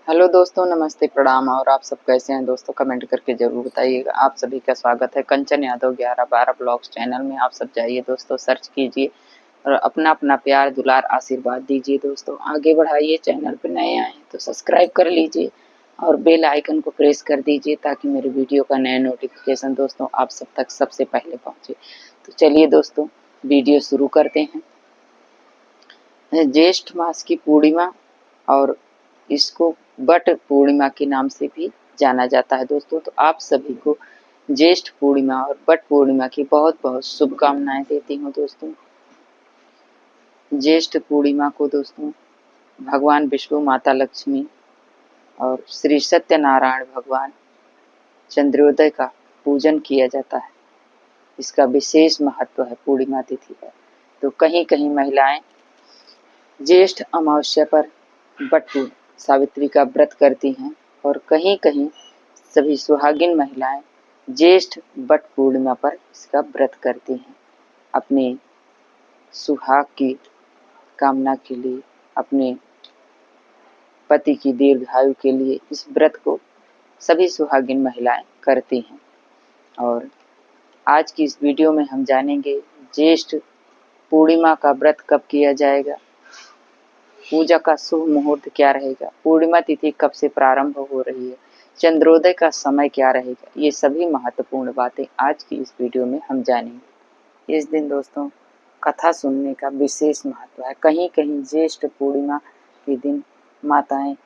Hello दोस्तों, नमस्ते, प्रणाम। और आप सब कैसे हैं दोस्तों? कमेंट करके जरूर बताइएगा। आप सभी का स्वागत है कंचन यादव 11-12 ब्लॉग्स चैनल में। आप सब जाइए दोस्तों, सर्च कीजिए और अपना अपना प्यार दुलार आशीर्वाद दीजिए दोस्तों। आगे बढ़ाइए। चैनल पर नए आए हैं तो सब्सक्राइब कर लीजिए और बेल आइकन को प्रेस कर दीजिए ताकि मेरे वीडियो का नया नोटिफिकेशन दोस्तों आप सब तक सबसे पहले पहुंचे। तो चलिए दोस्तों, वीडियो शुरू करते हैं। ज्येष्ठ मास की पूर्णिमा और इसको बट पूर्णिमा के नाम से भी जाना जाता है दोस्तों। तो आप सभी को ज्येष्ठ पूर्णिमा और बट पूर्णिमा की बहुत बहुत शुभकामनाएं देती हूँ दोस्तों। ज्येष्ठ पूर्णिमा को दोस्तों भगवान विष्णु, माता लक्ष्मी और श्री सत्यनारायण भगवान चंद्रोदय का पूजन किया जाता है। इसका विशेष महत्व है पूर्णिमा तिथि पर। तो कहीं कहीं महिलाएं ज्येष्ठ अमावस्या पर बट सावित्री का व्रत करती हैं और कहीं कहीं सभी सुहागिन महिलाएं ज्येष्ठ बट पूर्णिमा पर इसका व्रत करती हैं। अपने सुहाग की कामना के लिए, अपने पति की दीर्घायु के लिए इस व्रत को सभी सुहागिन महिलाएं करती हैं। और आज की इस वीडियो में हम जानेंगे ज्येष्ठ पूर्णिमा का व्रत कब किया जाएगा, पूजा का शुभ मुहूर्त क्या रहेगा, पूर्णिमा तिथि कब से प्रारंभ हो रही है, चंद्रोदय का समय क्या रहेगा। ये सभी महत्वपूर्ण बातें आज की इस वीडियो में हम जानेंगे। इस दिन दोस्तों कथा सुनने का विशेष महत्व है। कहीं कहीं ज्येष्ठ पूर्णिमा के दिन माताएं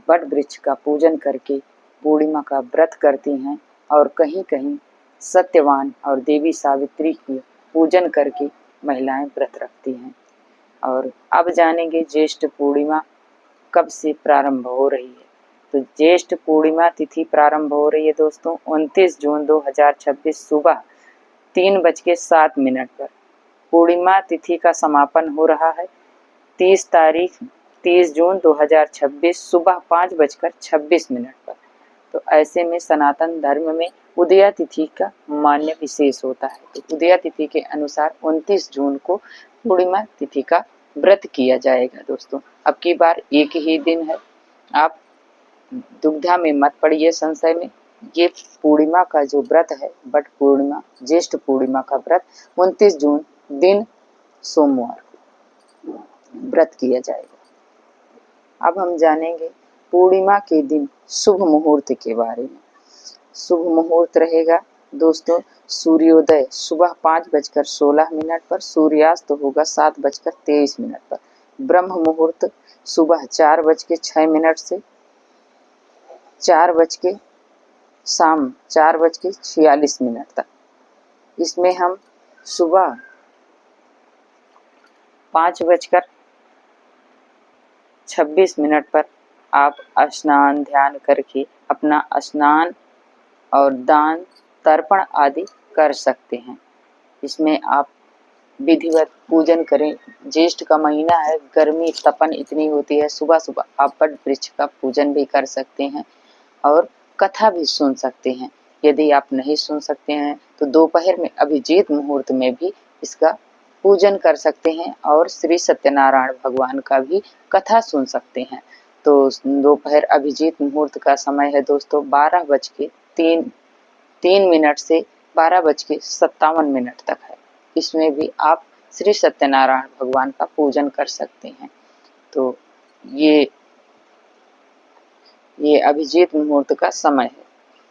बट वृक्ष का पूजन करके पूर्णिमा का व्रत करती हैं और कहीं कहीं सत्यवान और देवी सावित्री की पूजन करके महिलाएं व्रत रखती हैं। और अब जानेंगे ज्येष्ठ पूर्णिमा कब से प्रारंभ हो रही है। तो ज्येष्ठ पूर्णिमा तिथि प्रारंभ हो रही है दोस्तों 29 जून 2026 सुबह 3:07 पर। पूर्णिमा तिथि का समापन हो रहा है 30 जून 2026 सुबह 5:26 पर। तो ऐसे में सनातन धर्म में उदया तिथि का मान्य विशेष होता है। तो उदया तिथि के अनुसार 29 जून को पूर्णिमा तिथि का व्रत किया जाएगा दोस्तों। अब की बार एक ही दिन है, आप दुविधा में मत पड़िए, संशय में। ये पूर्णिमा का जो व्रत है, बट पूर्णिमा ज्येष्ठ पूर्णिमा का व्रत 29 जून दिन सोमवार को व्रत किया जाएगा। अब हम जानेंगे पूर्णिमा के दिन शुभ मुहूर्त के बारे में। शुभ मुहूर्त रहेगा दोस्तों सूर्योदय सुबह 5:16 पर, सूर्यास्त होगा 7:23 पर। ब्रह्म मुहूर्त सुबह 4:06 से 4:46 तक। इसमें हम सुबह 5:26 पर आप स्नान ध्यान करके अपना स्नान और दान तर्पण आदि कर सकते हैं। इसमें आप विधिवत पूजन करें। ज्येष्ठ का महीना है, गर्मी तपन इतनी होती है, सुबह सुबह आप बट वृक्ष का पूजन भी कर सकते हैं और कथा भी सुन सकते हैं। यदि आप नहीं सुन सकते हैं तो दोपहर में अभिजीत मुहूर्त में भी इसका पूजन कर सकते हैं और श्री सत्यनारायण भगवान का भी कथा सुन सकते हैं। तो दोपहर अभिजीत मुहूर्त का समय है दोस्तों 12:03 से 12:57 तक है। इसमें भी आप श्री सत्यनारायण भगवान का पूजन कर सकते हैं। तो ये अभिजीत मुहूर्त का समय है।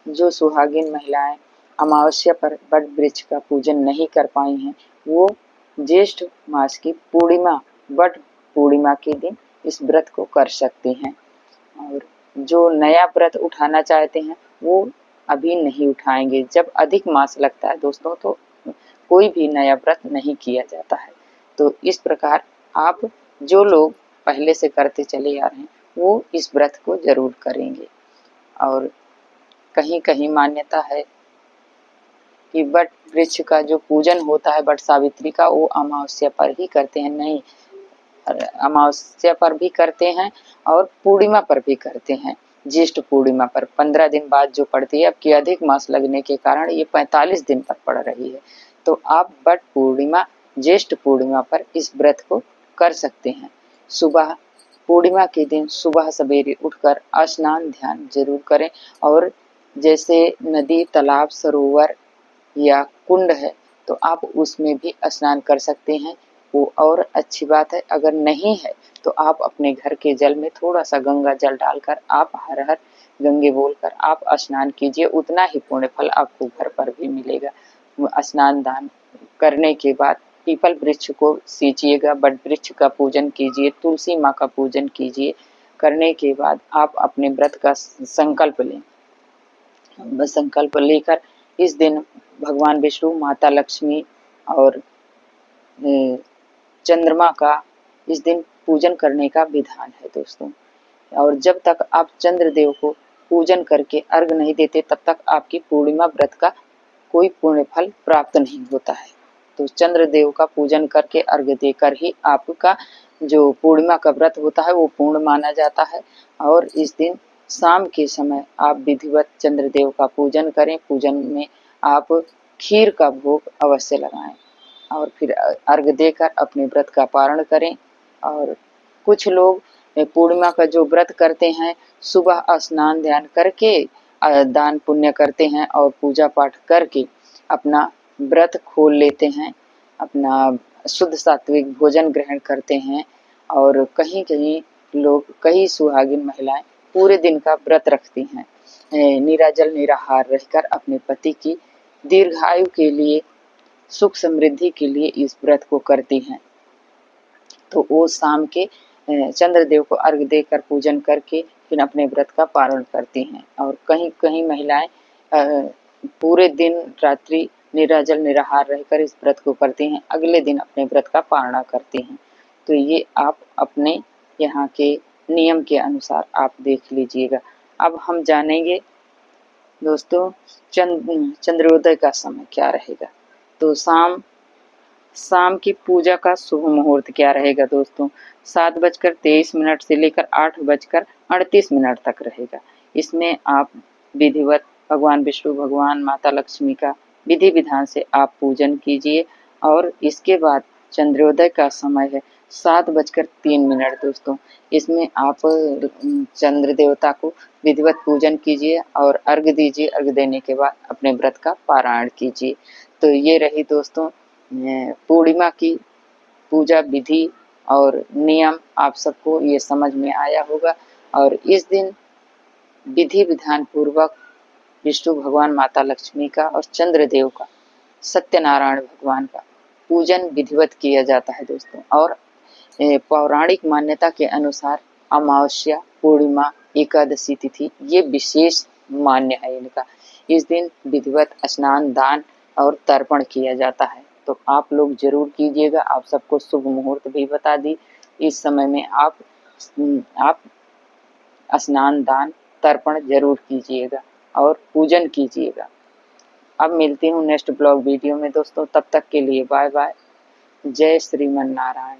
जो सुहागिन महिलाएं अमावस्या पर बट वृक्ष का पूजन नहीं कर पाई हैं, वो ज्येष्ठ मास की पूर्णिमा बट पूर्णिमा के दिन इस व्रत को कर सकते हैं। और जो नया व्रत उठाना चाहते हैं वो अभी नहीं उठाएंगे। जब अधिक मास लगता है दोस्तों तो कोई भी नया व्रत नहीं किया जाता है। तो इस प्रकार आप जो लोग पहले से करते चले आ रहे हैं वो इस व्रत को जरूर करेंगे। और कहीं कहीं मान्यता है कि बट वृक्ष का जो पूजन होता है बट सावित्री का, वो अमावस्या पर ही करते हैं। नहीं, अमावस्या पर भी करते हैं और पूर्णिमा पर भी करते हैं। ज्येष्ठ पूर्णिमा पर 15 दिन बाद जो पड़ती है, अब की अधिक मास लगने के कारण ये 45 दिन पर पड़ रही है। तो आप बट पूर्णिमा ज्येष्ठ पूर्णिमा पर इस व्रत को कर सकते हैं। सुबह पूर्णिमा के दिन सुबह सवेरे उठकर स्नान ध्यान जरूर करें। और जैसे नदी, तालाब, सरोवर या कुंड है तो आप उसमें भी स्नान कर सकते हैं, वो और अच्छी बात है। अगर नहीं है तो आप अपने घर के जल में थोड़ा सा गंगा जल डालकर आप हर हर गंगे बोलकर आप स्नान कीजिए, उतना ही पुण्य फल आपको घर पर भी मिलेगा। स्नान दान करने के बाद पीपल वृक्ष को सींचिएगा, बट वृक्ष का पूजन कीजिए, तुलसी माँ का पूजन कीजिए। करने के बाद आप अपने व्रत का संकल्प लें। संकल्प लेकर इस दिन भगवान विष्णु, माता लक्ष्मी और चंद्रमा का इस दिन पूजन करने का विधान है दोस्तों। और जब तक आप चंद्रदेव को पूजन करके अर्घ नहीं देते तब तक आपकी पूर्णिमा व्रत का कोई पुण्य फल प्राप्त नहीं होता है। तो चंद्रदेव का पूजन करके अर्घ देकर ही आपका जो पूर्णिमा का व्रत होता है वो पूर्ण माना जाता है। और इस दिन शाम के समय आप विधिवत चंद्रदेव का पूजन करें। पूजन में आप खीर का भोग अवश्य लगाएं और फिर अर्घ देकर अपने व्रत का पारण करें। और कुछ लोग पूर्णिमा का जो व्रत करते हैं सुबह स्नान ध्यान करके दान पुण्य करते हैं और पूजा पाठ करके अपना व्रत खोल लेते हैं, अपना शुद्ध सात्विक भोजन ग्रहण करते हैं। और कहीं कहीं लोग, कई सुहागिन महिलाएं पूरे दिन का व्रत रखती हैं, निराजल निराहार रहकर अपने पति की दीर्घायु के लिए, सुख समृद्धि के लिए इस व्रत को करती हैं। तो वो शाम के चंद्रदेव को अर्घ देकर पूजन करके फिर अपने व्रत का पारण करती हैं। और कहीं कहीं महिलाएं पूरे दिन रात्रि निराजल निराहार रहकर इस व्रत को करती हैं, अगले दिन अपने व्रत का पारणा करती हैं। तो ये आप अपने यहाँ के नियम के अनुसार आप देख लीजिएगा। अब हम जानेंगे दोस्तों चंद्रोदय का समय क्या रहेगा। तो शाम की पूजा का शुभ मुहूर्त क्या रहेगा दोस्तों। 7:23 से लेकर 8:38 तक रहेगा। इसमें आप विधिवत भगवान विष्णु, भगवान माता लक्ष्मी का विधि विधान से आप पूजन कीजिए। और इसके बाद चंद्रोदय का समय है 7:03 दोस्तों। इसमें आप चंद्र देवता को विधिवत पूजन कीजिए और अर्घ दीजिए। अर्घ देने के बाद अपने व्रत का पारायण कीजिए। तो ये रही दोस्तों पूर्णिमा की पूजा विधि और नियम। आप सबको ये समझ में आया होगा। और इस दिन विधि विधान पूर्वक विष्णु भगवान, माता लक्ष्मी का और चंद्रदेव का, सत्यनारायण भगवान का पूजन विधिवत किया जाता है दोस्तों। और पौराणिक मान्यता के अनुसार अमावस्या, पूर्णिमा, एकादशी तिथि ये विशेष मान्य है इनका। इस दिन विधिवत स्नान, दान और तर्पण किया जाता है। तो आप लोग जरूर कीजिएगा। आप सबको शुभ मुहूर्त भी बता दी। इस समय में आप स्नान, दान, तर्पण जरूर कीजिएगा और पूजन कीजिएगा। अब मिलती हूँ नेक्स्ट ब्लॉग वीडियो में दोस्तों। तब तक के लिए बाय बाय। जय श्रीमन नारायण।